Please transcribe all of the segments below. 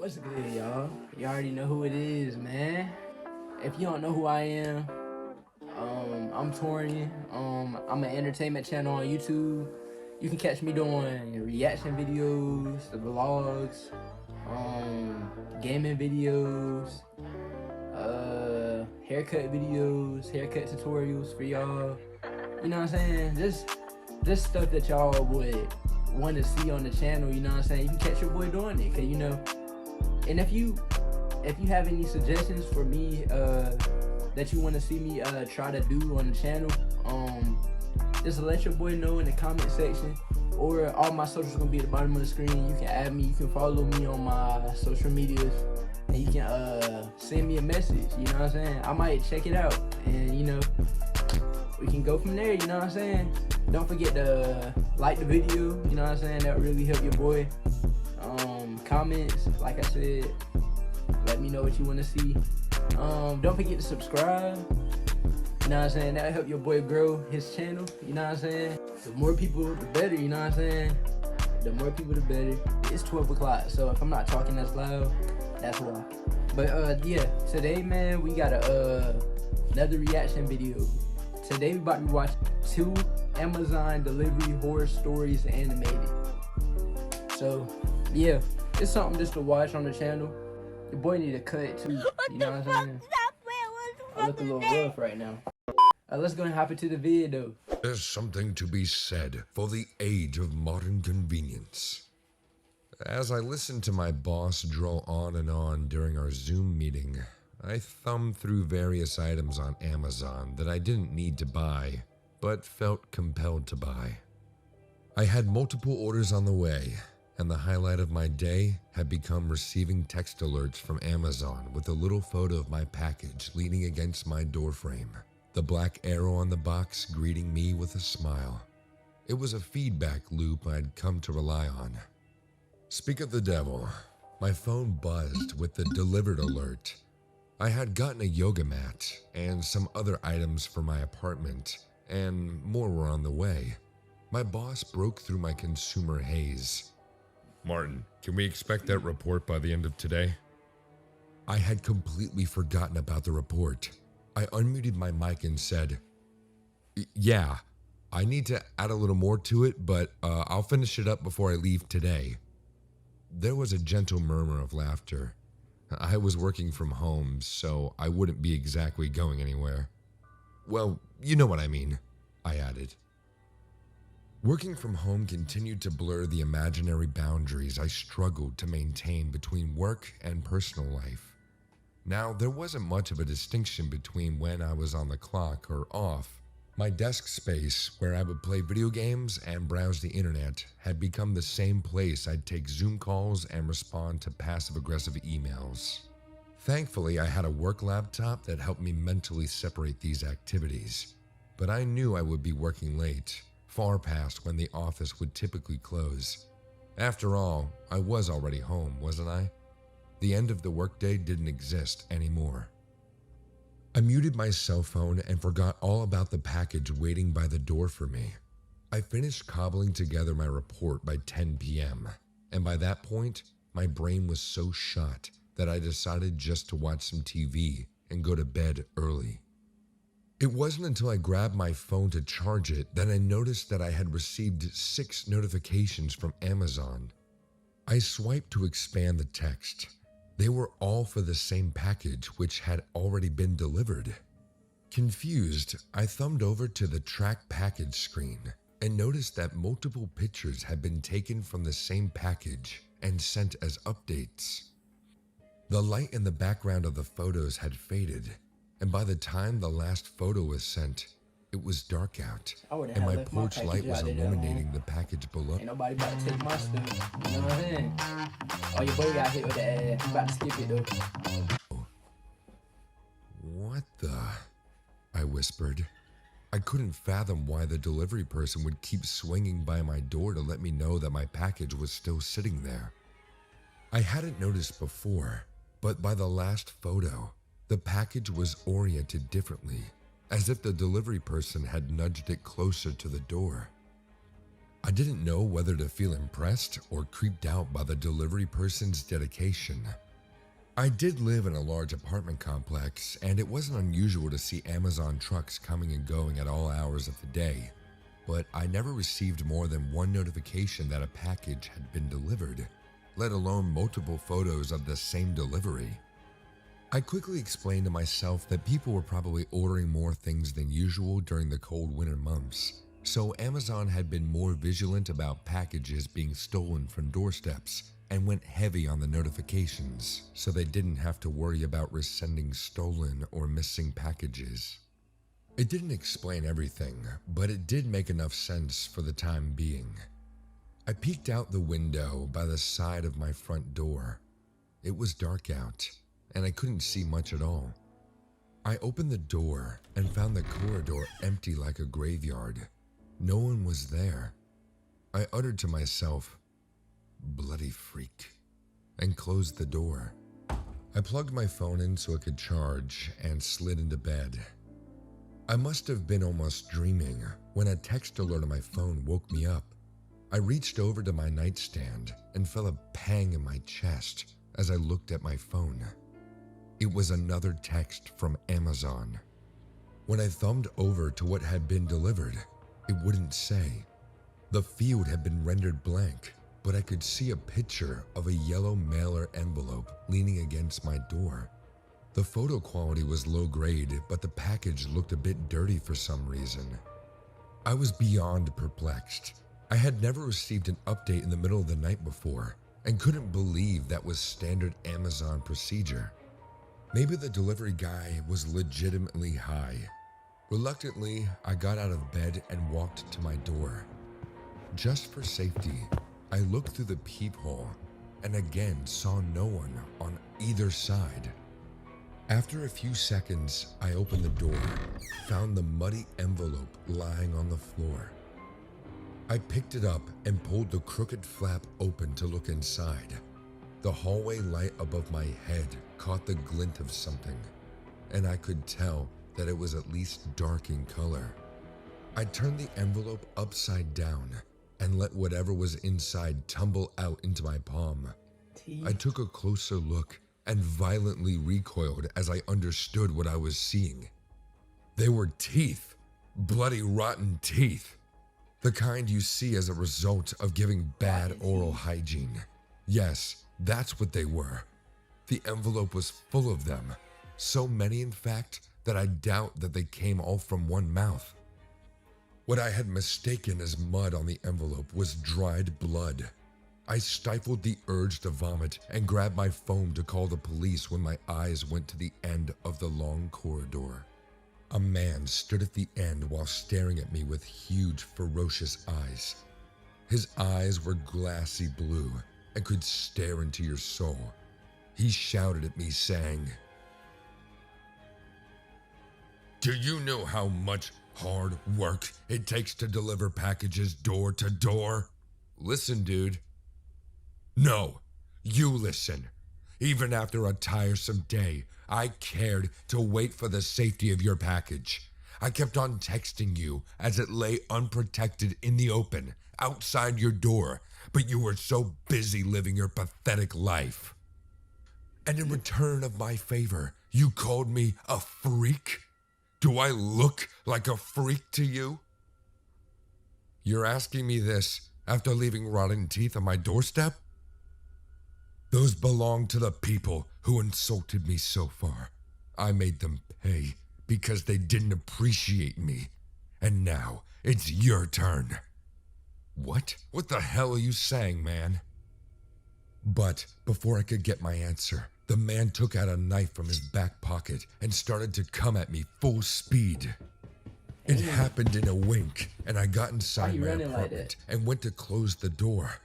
What's good, y'all? You already know who it is, man. If you don't know who I am, I'm Torian. I'm an entertainment channel on YouTube. You can catch me doing reaction videos, the vlogs, gaming videos, haircut videos, haircut tutorials for y'all. You know what I'm saying? Just stuff that y'all would want to see on the channel. You know what I'm saying? You can catch your boy doing it, cause you know. And if you have any suggestions for me that you want to see me try to do on the channel, just let your boy know in the comment section, or all my socials gonna be at the bottom of the screen. You can add me, you can follow me on my social medias, and you can send me a message. You know what I'm saying? I might check it out, and you know, we can go from there. You know what I'm saying? Don't forget to like the video. You know what I'm saying? That would really help your boy. Comments, like I said, let me know what you want to see. Don't forget to subscribe. You know what I'm saying? That'll help your boy grow his channel. You know what I'm saying? The more people, the better. You know what I'm saying? The more people, the better. It's 12 o'clock, so if I'm not talking as loud, that's why. But yeah, today, man, we got another reaction video. Today we about to watch 2 Amazon delivery horror stories animated. So yeah, it's something just to watch on the channel. Your boy need a cut too. You know what I'm saying? I look a little rough right now. Let's go and hop into the video. There's something to be said for the age of modern convenience. As I listened to my boss draw on and on during our Zoom meeting, I thumbed through various items on Amazon that I didn't need to buy, but felt compelled to buy. I had multiple orders on the way, and the highlight of my day had become receiving text alerts from Amazon with a little photo of my package leaning against my doorframe, the black arrow on the box greeting me with a smile. It was a feedback loop I'd come to rely on. Speak of the devil, my phone buzzed with the delivered alert. I had gotten a yoga mat and some other items for my apartment, and more were on the way. My boss broke through my consumer haze. Martin, can we expect that report by the end of today? I had completely forgotten about the report. I unmuted my mic and said, yeah, I need to add a little more to it, but I'll finish it up before I leave today. There was a gentle murmur of laughter. I was working from home, so I wouldn't be exactly going anywhere. Well, you know what I mean, I added. Working from home continued to blur the imaginary boundaries I struggled to maintain between work and personal life. Now, there wasn't much of a distinction between when I was on the clock or off. My desk space, where I would play video games and browse the internet, had become the same place I'd take Zoom calls and respond to passive-aggressive emails. Thankfully, I had a work laptop that helped me mentally separate these activities, but I knew I would be working late, far past when the office would typically close. After all, I was already home, wasn't I? The end of the workday didn't exist anymore. I muted my cell phone and forgot all about the package waiting by the door for me. I finished cobbling together my report by 10 p.m., and by that point, my brain was so shot that I decided just to watch some TV and go to bed early. It wasn't until I grabbed my phone to charge it that I noticed that I had received 6 notifications from Amazon. I swiped to expand the text. They were all for the same package, which had already been delivered. Confused, I thumbed over to the track package screen and noticed that multiple pictures had been taken from the same package and sent as updates. The light in the background of the photos had faded, and by the time the last photo was sent, it was dark out, and my porch light was illuminating the package below. Ain't nobody about to take my stuff. You know what I'm saying? Oh, your boy got hit with the ass. I'm about to skip it though. What the? I whispered. I couldn't fathom why the delivery person would keep swinging by my door to let me know that my package was still sitting there. I hadn't noticed before, but by the last photo, the package was oriented differently, as if the delivery person had nudged it closer to the door. I didn't know whether to feel impressed or creeped out by the delivery person's dedication. I did live in a large apartment complex, and it wasn't unusual to see Amazon trucks coming and going at all hours of the day, but I never received more than one notification that a package had been delivered, let alone multiple photos of the same delivery. I quickly explained to myself that people were probably ordering more things than usual during the cold winter months, so Amazon had been more vigilant about packages being stolen from doorsteps and went heavy on the notifications so they didn't have to worry about resending stolen or missing packages. It didn't explain everything, but it did make enough sense for the time being. I peeked out the window by the side of my front door. It was dark out, and I couldn't see much at all. I opened the door and found the corridor empty like a graveyard. No one was there. I uttered to myself, "Bloody freak," and closed the door. I plugged my phone in so it could charge and slid into bed. I must have been almost dreaming when a text alert on my phone woke me up. I reached over to my nightstand and felt a pang in my chest as I looked at my phone. It was another text from Amazon. When I thumbed over to what had been delivered, it wouldn't say. The field had been rendered blank, but I could see a picture of a yellow mailer envelope leaning against my door. The photo quality was low grade, but the package looked a bit dirty for some reason. I was beyond perplexed. I had never received an update in the middle of the night before and couldn't believe that was standard Amazon procedure. Maybe the delivery guy was legitimately high. Reluctantly, I got out of bed and walked to my door. Just for safety, I looked through the peephole and again saw no one on either side. After a few seconds, I opened the door, found the muddy envelope lying on the floor. I picked it up and pulled the crooked flap open to look inside. The hallway light above my head caught the glint of something, and I could tell that it was at least dark in color. I turned the envelope upside down and let whatever was inside tumble out into my palm. I took a closer look and violently recoiled as I understood what I was seeing. They were teeth, bloody rotten teeth. The kind you see as a result of giving bad oral hygiene. Yes, that's what they were. The envelope was full of them. So many, in fact, that I doubt that they came all from one mouth. What I had mistaken as mud on the envelope was dried blood. I stifled the urge to vomit and grabbed my phone to call the police when my eyes went to the end of the long corridor. A man stood at the end while staring at me with huge, ferocious eyes. His eyes were glassy blue and could stare into your soul. He shouted at me saying, "Do you know how much hard work it takes to deliver packages door to door? Listen, dude. No, you listen. Even after a tiresome day, I cared to wait for the safety of your package. I kept on texting you as it lay unprotected in the open, outside your door, but you were so busy living your pathetic life. And in return of my favor, you called me a freak? Do I look like a freak to you? You're asking me this after leaving rotten teeth on my doorstep? Those belong to the people who insulted me so far. I made them pay because they didn't appreciate me. And now it's your turn." What? What the hell are you saying, man? But before I could get my answer, the man took out a knife from his back pocket and started to come at me full speed. It happened in a wink, and I got inside my apartment and went to close the door.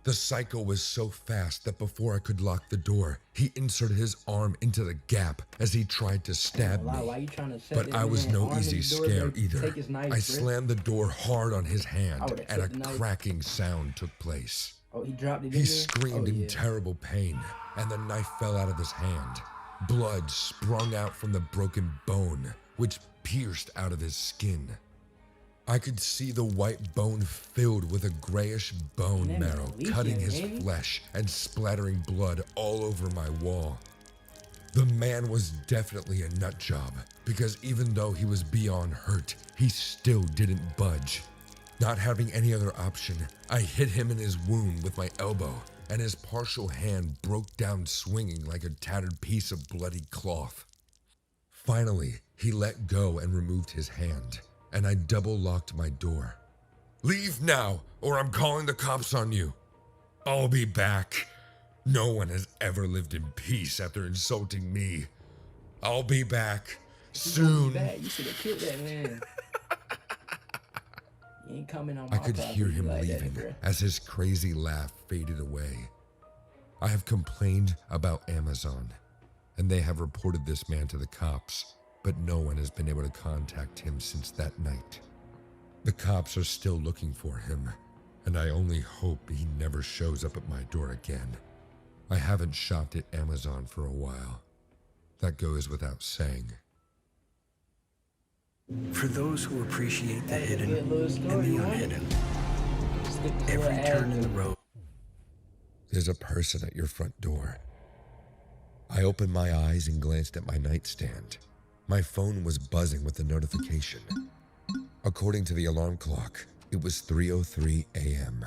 The psycho was so fast that before I could lock the door, he inserted his arm into the gap as he tried to stab me. But I was no easy scare either. I slammed the door hard on his hand, and a cracking sound took place. Oh, he dropped it in He there? screamed in terrible pain, and the knife fell out of his hand. Blood sprung out from the broken bone, which pierced out of his skin. I could see the white bone filled with a grayish bone That man marrow leaking, cutting his ain't he? flesh and splattering blood all over my wall. The man was definitely a nut job, because even though he was beyond hurt, he still didn't budge. Not having any other option, I hit him in his wound with my elbow, and his partial hand broke down swinging like a tattered piece of bloody cloth. Finally, he let go and removed his hand, and I double locked my door. "Leave now, or I'm calling the cops on you. I'll be back. No one has ever lived in peace after insulting me. I'll be back soon." Bad. You should have killed that man. You ain't coming on my I could hear property him like leaving that, bruh. as his crazy laugh faded away. I have complained about Amazon, and they have reported this man to the cops, but no one has been able to contact him since that night. The cops are still looking for him, and I only hope he never shows up at my door again. I haven't shopped at Amazon for a while. That goes without saying. For those who appreciate the That's a hidden good little and story, the huh? unhidden, Skip this every little turn in the ad. road There's a person at your front door. I opened my eyes and glanced at my nightstand. My phone was buzzing with a notification. According to the alarm clock, it was 3:03 a.m.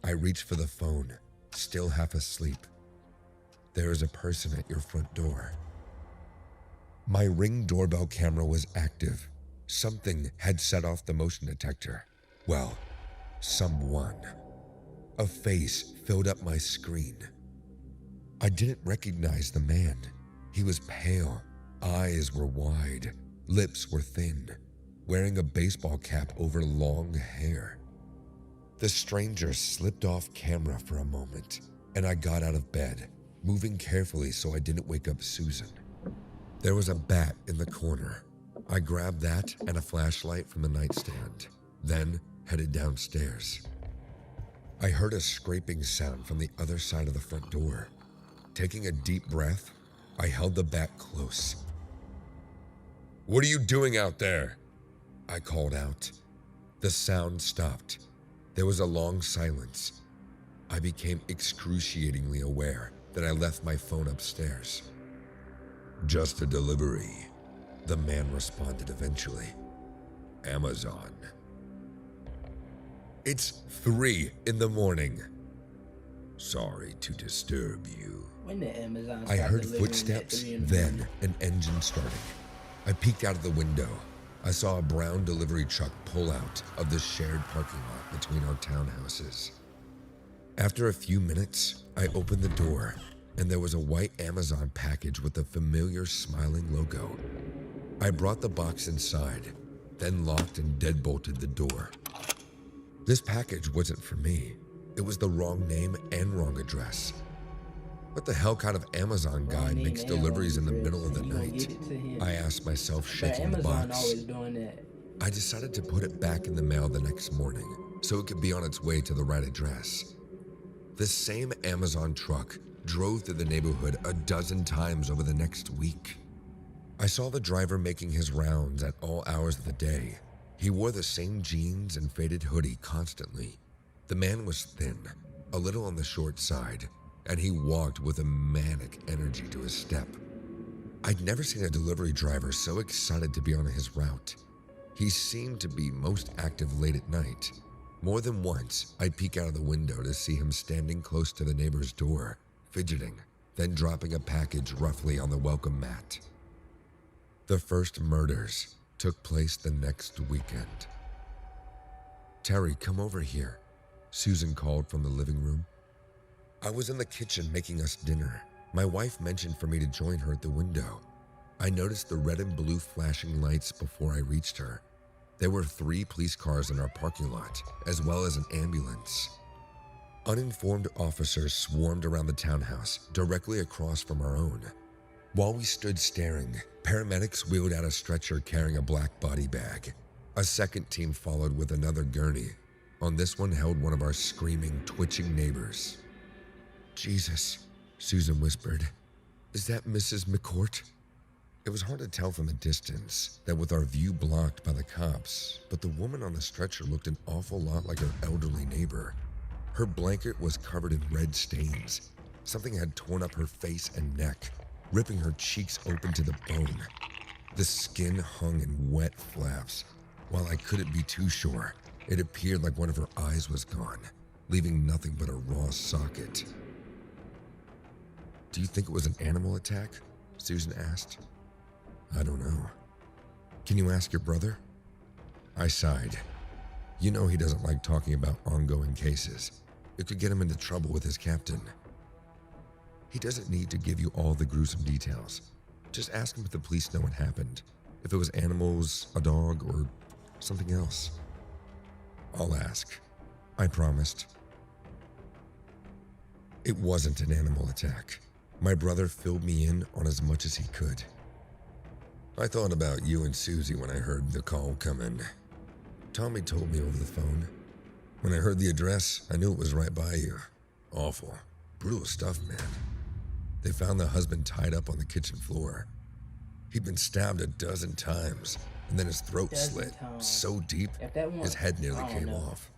I reached for the phone, still half asleep. There is a person at your front door. My Ring doorbell camera was active. Something had set off the motion detector. Well, someone. A face filled up my screen. I didn't recognize the man. He was pale, eyes were wide, lips were thin, wearing a baseball cap over long hair. The stranger slipped off camera for a moment, and I got out of bed, moving carefully so I didn't wake up Susan. There was a bat in the corner. I grabbed that and a flashlight from the nightstand, then headed downstairs. I heard a scraping sound from the other side of the front door. Taking a deep breath, I held the bat close. "What are you doing out there?" I called out. The sound stopped. There was a long silence. I became excruciatingly aware that I left my phone upstairs. "Just a delivery," the man responded eventually. "Amazon." "It's 3 in the morning. Sorry to disturb you." When the Amazon I start heard delivering at footsteps, 3 in the then morning? an engine starting. I peeked out of the window. I saw a brown delivery truck pull out of the shared parking lot between our townhouses. After a few minutes, I opened the door, and there was a white Amazon package with a familiar smiling logo. I brought the box inside, then locked and deadbolted the door. This package wasn't for me. It was the wrong name and wrong address. What the hell kind of Amazon guy name makes and deliveries in the wrong middle of the address, and you night? gonna get it to him. I asked myself, But shaking the Amazon box. always doing that. I decided to put it back in the mail the next morning so it could be on its way to the right address. The same Amazon truck drove through the neighborhood a dozen times over the next week. I saw the driver making his rounds at all hours of the day. He wore the same jeans and faded hoodie constantly. The man was thin, a little on the short side, and he walked with a manic energy to his step. I'd never seen a delivery driver so excited to be on his route. He seemed to be most active late at night. More than once, I'd peek out of the window to see him standing close to the neighbor's door, fidgeting, then dropping a package roughly on the welcome mat. The first murders took place the next weekend. "Terry, come over here," Susan called from the living room. I was in the kitchen making us dinner. My wife mentioned for me to join her at the window. I noticed the red and blue flashing lights before I reached her. There were 3 police cars in our parking lot, as well as an ambulance. Uninformed officers swarmed around the townhouse, directly across from our own. While we stood staring, paramedics wheeled out a stretcher carrying a black body bag. A second team followed with another gurney. On this one held one of our screaming, twitching neighbors. "Jesus," Susan whispered. "Is that Mrs. McCourt?" It was hard to tell from a distance that with our view blocked by the cops, but the woman on the stretcher looked an awful lot like her elderly neighbor. Her blanket was covered in red stains. Something had torn up her face and neck, ripping her cheeks open to the bone. The skin hung in wet flaps. While I couldn't be too sure, it appeared like one of her eyes was gone, leaving nothing but a raw socket. "Do you think it was an animal attack?" Susan asked. "I don't know. Can you ask your brother?" I sighed. You know he doesn't like talking about ongoing cases. It could get him into trouble with his captain. "He doesn't need to give you all the gruesome details. Just ask him if the police know what happened. If it was animals, a dog, or something else." "I'll ask," I promised. It wasn't an animal attack. My brother filled me in on as much as he could. "I thought about you and Susie when I heard the call come in. Tommy told me over the phone. When I heard the address, I knew it was right by you. Awful. Brutal stuff, man. They found the husband tied up on the kitchen floor. He'd been stabbed a dozen times, and then his throat slit so deep, his head nearly came off.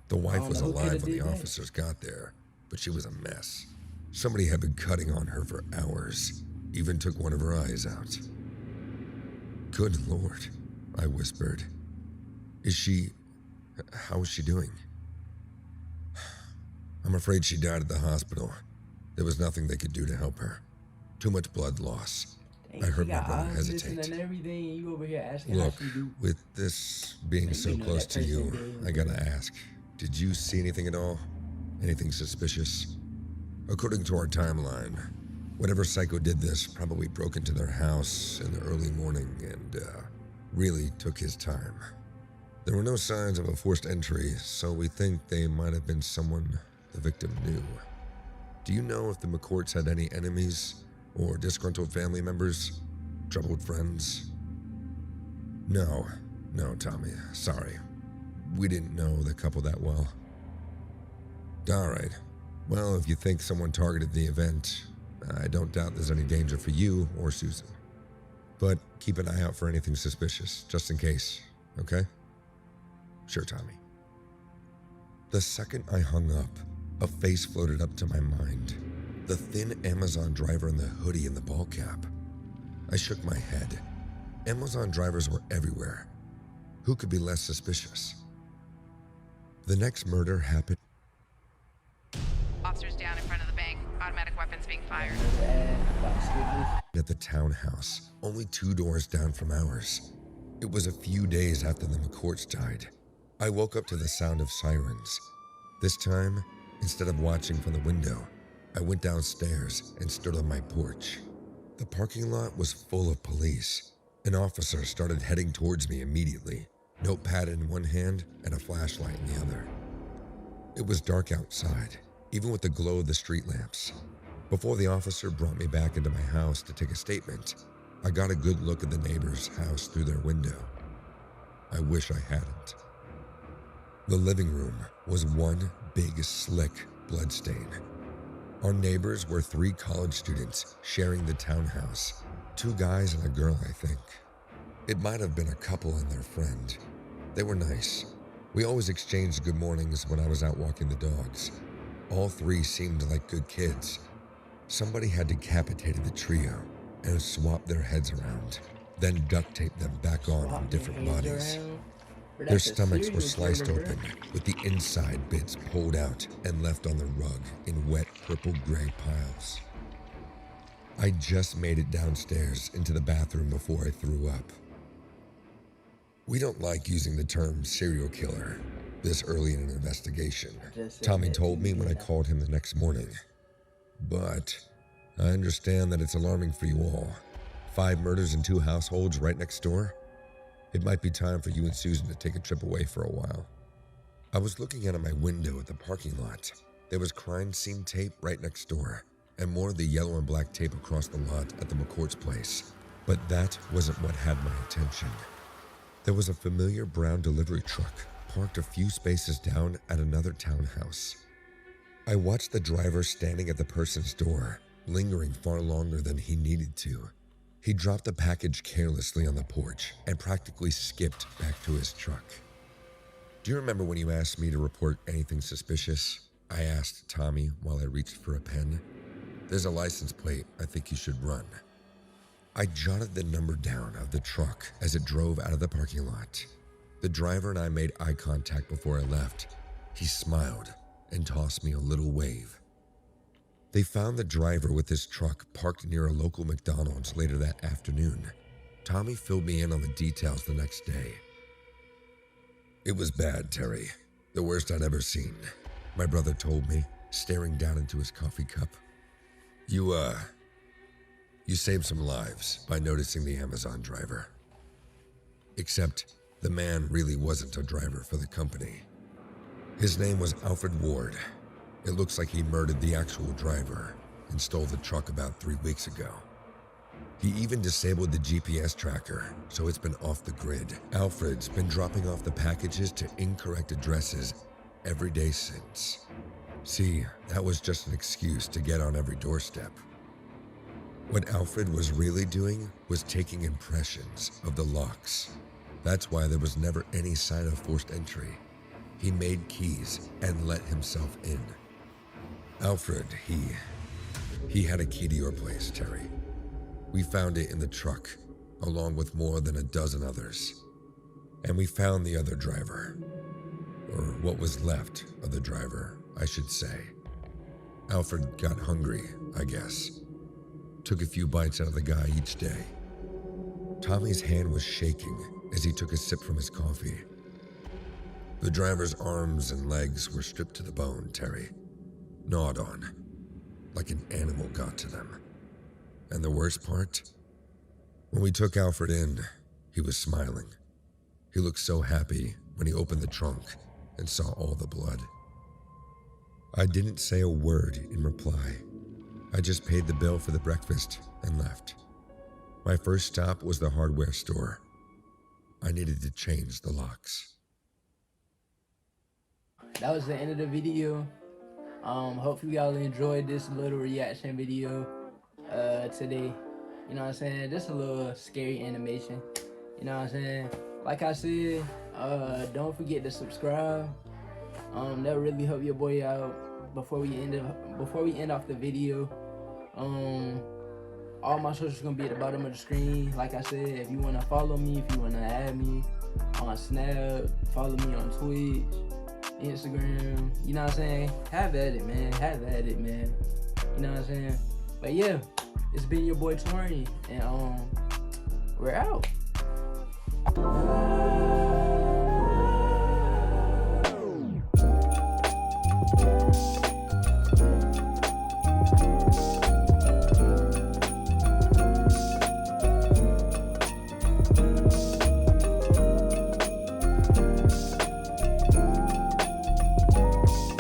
The wife was alive when the officers got there, but she was a mess. Somebody had been cutting on her for hours, even took one of her eyes out." "Good Lord," I whispered. How is she doing?" "I'm afraid she died at the hospital. There was nothing they could do to help her. Too much blood loss." I heard my brother hesitate. You over here asking "Look, how she do. with this being so close to you, I gotta ask, did you see anything at all? Anything suspicious?" "According to our timeline, whatever psycho did this probably broke into their house in the early morning and really took his time. There were no signs of a forced entry, so we think they might have been someone the victim knew. Do you know if the McCourts had any enemies or disgruntled family members? Troubled friends?" No, Tommy, sorry. We didn't know the couple that well." "All right. Well, if you think someone targeted the event, I don't doubt there's any danger for you or Susan. But keep an eye out for anything suspicious, just in case, okay?" "Sure, Tommy." The second I hung up, a face floated up to my mind. The thin Amazon driver in the hoodie and the ball cap. I shook my head. Amazon drivers were everywhere. Who could be less suspicious? The next murder happened Officers down in front of the bank. Automatic weapons being fired. at the townhouse, only 2 doors down from ours. It was a few days after the McCourts died. I woke up to the sound of sirens. This time, instead of watching from the window, I went downstairs and stood on my porch. The parking lot was full of police. An officer started heading towards me immediately, notepad in one hand and a flashlight in the other. It was dark outside, even with the glow of the street lamps. Before the officer brought me back into my house to take a statement, I got a good look at the neighbor's house through their window. I wish I hadn't. The living room was one big, slick bloodstain. Our neighbors were 3 college students sharing the townhouse. 2 guys and a girl, I think. It might have been a couple and their friend. They were nice. We always exchanged good mornings when I was out walking the dogs. All 3 seemed like good kids. Somebody had decapitated the trio and swapped their heads around, then duct taped them back on different bodies. Their stomachs were sliced open, with the inside bits pulled out and left on the rug in wet purple-gray piles. I just made it downstairs into the bathroom before I threw up. We don't like using the term serial killer this early in an investigation, Tommy told me when I called him the next morning. But I understand that it's alarming for you all. 5 murders in 2 households right next door? It might be time for you and Susan to take a trip away for a while. I was looking out of my window at the parking lot. There was crime scene tape right next door, and more of the yellow and black tape across the lot at the McCourt's place. But that wasn't what had my attention. There was a familiar brown delivery truck parked a few spaces down at another townhouse. I watched the driver standing at the person's door, lingering far longer than he needed to. He dropped the package carelessly on the porch and practically skipped back to his truck. Do you remember when you asked me to report anything suspicious? I asked Tommy while I reached for a pen. There's a license plate I think you should run. I jotted the number down of the truck as it drove out of the parking lot. The driver and I made eye contact before I left. He smiled and tossed me a little wave. They found the driver with his truck parked near a local McDonald's later that afternoon. Tommy filled me in on the details the next day. It was bad, Terry. The worst I'd ever seen, my brother told me, staring down into his coffee cup. You saved some lives by noticing the Amazon driver. Except the man really wasn't a driver for the company. His name was Alfred Ward. It looks like he murdered the actual driver and stole the truck about 3 weeks ago. He even disabled the GPS tracker, so it's been off the grid. Alfred's been dropping off the packages to incorrect addresses every day since. See, that was just an excuse to get on every doorstep. What Alfred was really doing was taking impressions of the locks. That's why there was never any sign of forced entry. He made keys and let himself in. Alfred, he had a key to your place, Terry. We found it in the truck, along with more than a dozen others. And we found the other driver. Or what was left of the driver, I should say. Alfred got hungry, I guess. Took a few bites out of the guy each day. Tommy's hand was shaking as he took a sip from his coffee. The driver's arms and legs were stripped to the bone, Terry. Gnawed on, like an animal got to them. And the worst part? When we took Alfred in, he was smiling. He looked so happy when he opened the trunk and saw all the blood. I didn't say a word in reply. I just paid the bill for the breakfast and left. My first stop was the hardware store. I needed to change the locks. That was the end of the video. Hopefully y'all enjoyed this little reaction video today. You know what I'm saying? Just a little scary animation. You know what I'm saying? Like I said, don't forget to subscribe. That really help your boy out before we end off the video. All my socials gonna be at the bottom of the screen. Like I said, if you wanna follow me, if you wanna add me on Snap, follow me on Twitch, Instagram, you know what I'm saying? Have at it, man. You know what I'm saying? But yeah, it's been your boy Tori, and we're out.